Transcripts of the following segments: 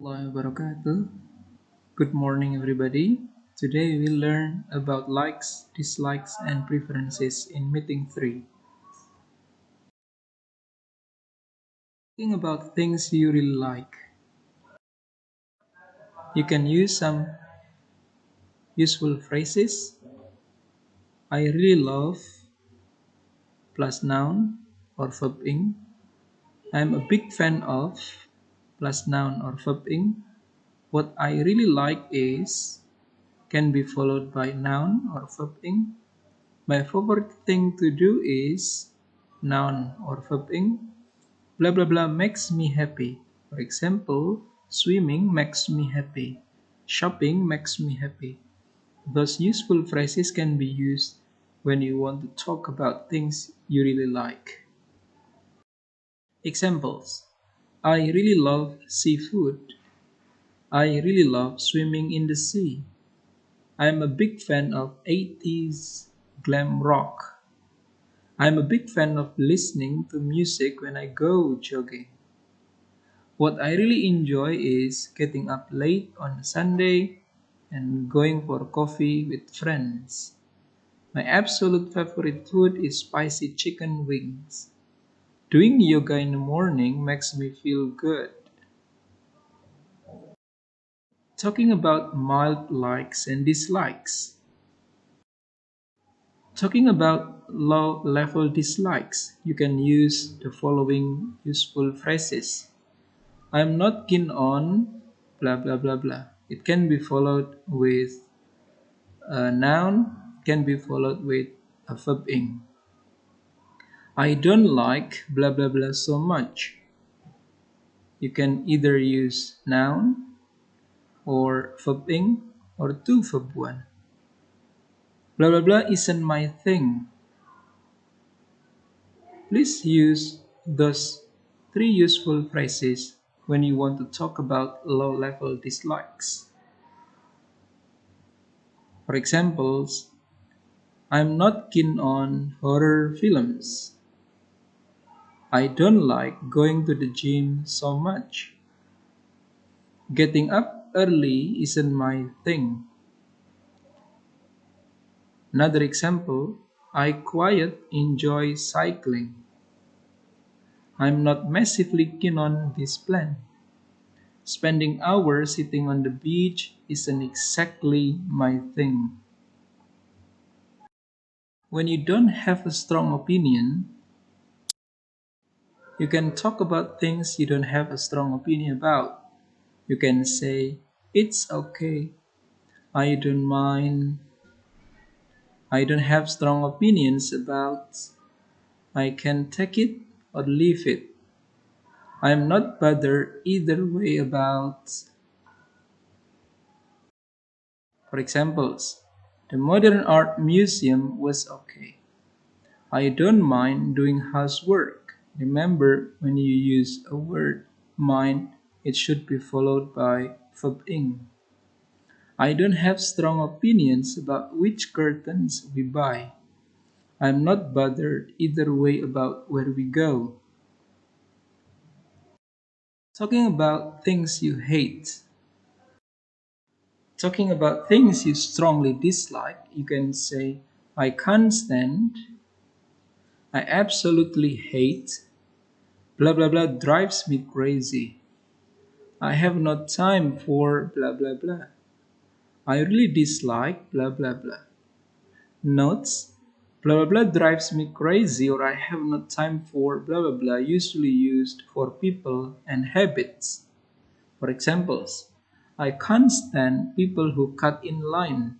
Warahmatullahi wabarakatuh. Good morning, everybody. Today we will learn about likes, dislikes, and preferences in meeting 3. Think about things you really like. You can use some useful phrases. I really love plus noun or verb ing. I'm a big fan of plus noun or verb ing. What I really like is can be followed by noun or verb ing. My favorite thing to do is noun or verb ing. Blah blah blah makes me happy. For example, swimming makes me happy. Shopping makes me happy. Those useful phrases can be used when you want to talk about things you really like. Examples: I really love seafood. I really love swimming in the sea. I am a big fan of 80s glam rock. I'm a big fan of listening to music when I go jogging. What I really enjoy is getting up late on a Sunday and going for coffee with friends. My absolute favorite food is spicy chicken wings. Doing yoga in the morning makes me feel good. Talking about mild likes and dislikes. Talking about low level dislikes, you can use the following useful phrases. I'm not keen on blah blah blah blah. It can be followed with a noun, can be followed with a verb ing. I don't like blah blah blah so much. You can either use noun or verb ing or two verb one. Blah blah blah isn't my thing. Please use those three useful phrases when you want to talk about low level dislikes. For examples, I'm not keen on horror films. I don't like going to the gym so much. Getting up early isn't my thing. Another example, I quite enjoy cycling. I'm not massively keen on this plan. Spending hours sitting on the beach isn't exactly my thing. When you don't have a strong opinion, you can talk about things you don't have a strong opinion about. You can say, it's okay, I don't mind, I don't have strong opinions about, I can take it or leave it. I'm not bothered either way about. For examples, the Modern Art Museum was okay. I don't mind doing housework. Remember, when you use a word mind, it should be followed by verb ing. I don't have strong opinions about which curtains we buy. I'm not bothered either way about where we go. Talking about things you hate. Talking about things you strongly dislike, you can say, I can't stand, I absolutely hate, blah blah blah drives me crazy. I have no time for blah blah blah. I really dislike blah blah blah. Notes: blah blah blah drives me crazy or I have no time for blah blah blah usually used for people and habits. For examples, I can't stand people who cut in line.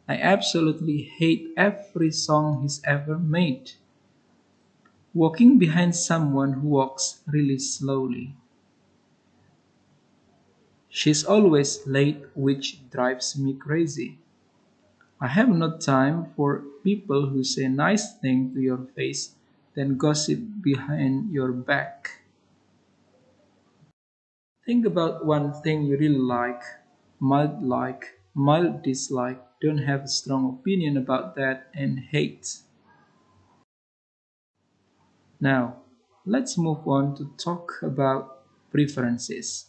I absolutely hate every song he's ever made. Walking behind someone who walks really slowly. She's always late, which drives me crazy. I have no time for people who say nice things to your face, then gossip behind your back. Think about one thing you really like, mild dislike, don't have a strong opinion about that, and hate. Now, let's move on to talk about preferences.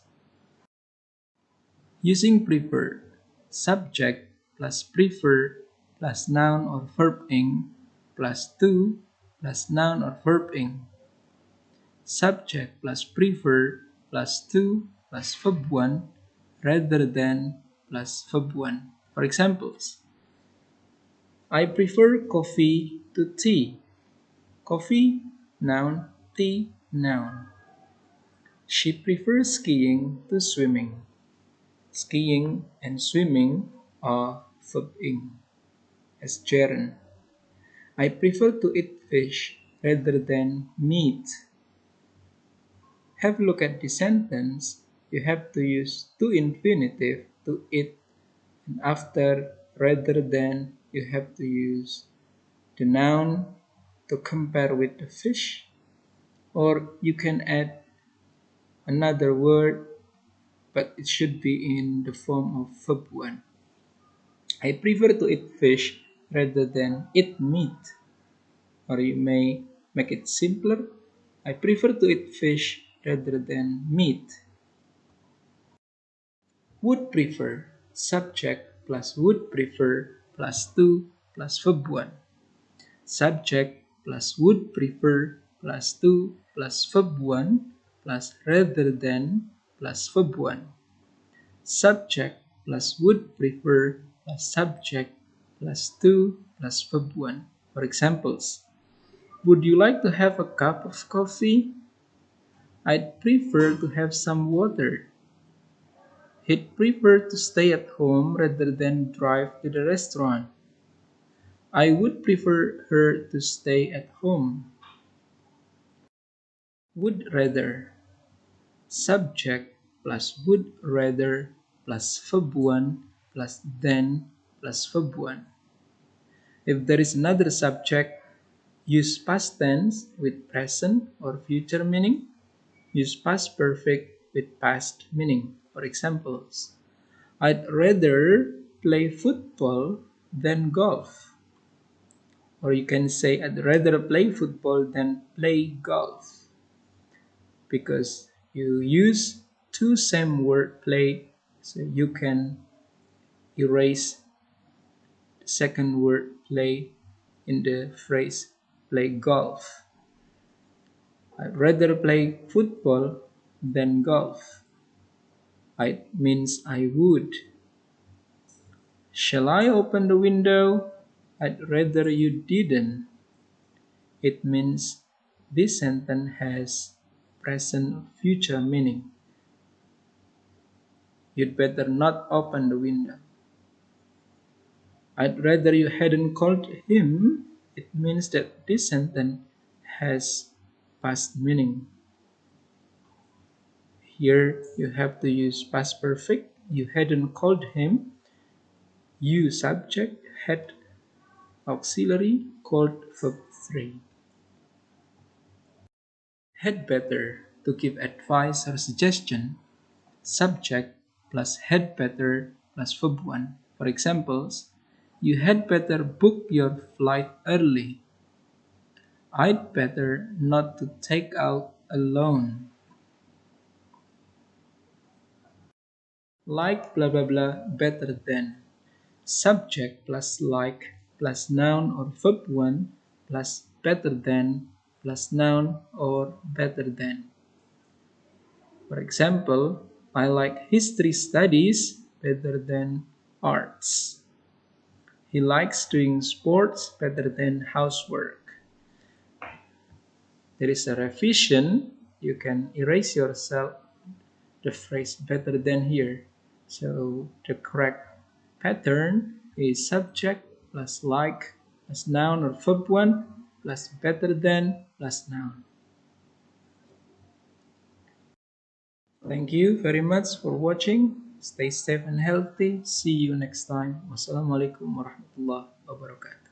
Using preferred. Subject plus preferred plus noun or verb ing plus to plus noun or verb ing. Subject plus preferred plus to plus verb 1 rather than plus verb 1. For examples, I prefer coffee to tea. Coffee, noun, tea, noun. She prefers skiing to swimming. Skiing and swimming are verb-ing. As Jaren. I prefer to eat fish rather than meat. Have a look at the sentence. You have to use to infinitive to eat, and after rather than you have to use the noun to compare with the fish, or you can add another word, but it should be in the form of verb 1. I prefer to eat fish rather than eat meat. Or you may make it simpler. I prefer to eat fish rather than meat. Would prefer, subject plus would prefer plus to plus verb 1. Subject plus would prefer plus to plus verb 1 plus rather than plus verb 1. Subject plus would prefer plus subject plus to plus verb 1. For examples, would you like to have a cup of coffee? I'd prefer to have some water. He'd prefer to stay at home rather than drive to the restaurant. I would prefer her to stay at home. Would rather. Subject plus would rather plus verb 1 plus then plus verb 1. If there is another subject, use past tense with present or future meaning. Use past perfect with past meaning. For examples, I'd rather play football than golf. Or you can say, I'd rather play football than play golf. Because you use two same word play, so you can erase the second word play in the phrase play golf. I'd rather play football than golf. It means I would. Shall I open the window? I'd rather you didn't. It means this sentence has present or future meaning. You'd better not open the window. I'd rather you hadn't called him. It means that this sentence has past meaning. Here you have to use past perfect. You hadn't called him. You subject, had auxiliary, called verb 3. Had better to give advice or suggestion. Subject plus had better plus verb 1. For examples, you had better book your flight early. I'd better not to take out a loan. Like blah blah blah better than. Subject plus like plus noun or verb 1 plus better than plus noun or better than. For example, I like history studies better than arts. He likes doing sports better than housework. There is a revision. You can erase yourself the phrase better than here. So the correct pattern is subject plus like plus noun or verb 1 plus better than plus noun. Thank you very much for watching. Stay safe and healthy. See you next time. Wassalamualaikum warahmatullahi wabarakatuh.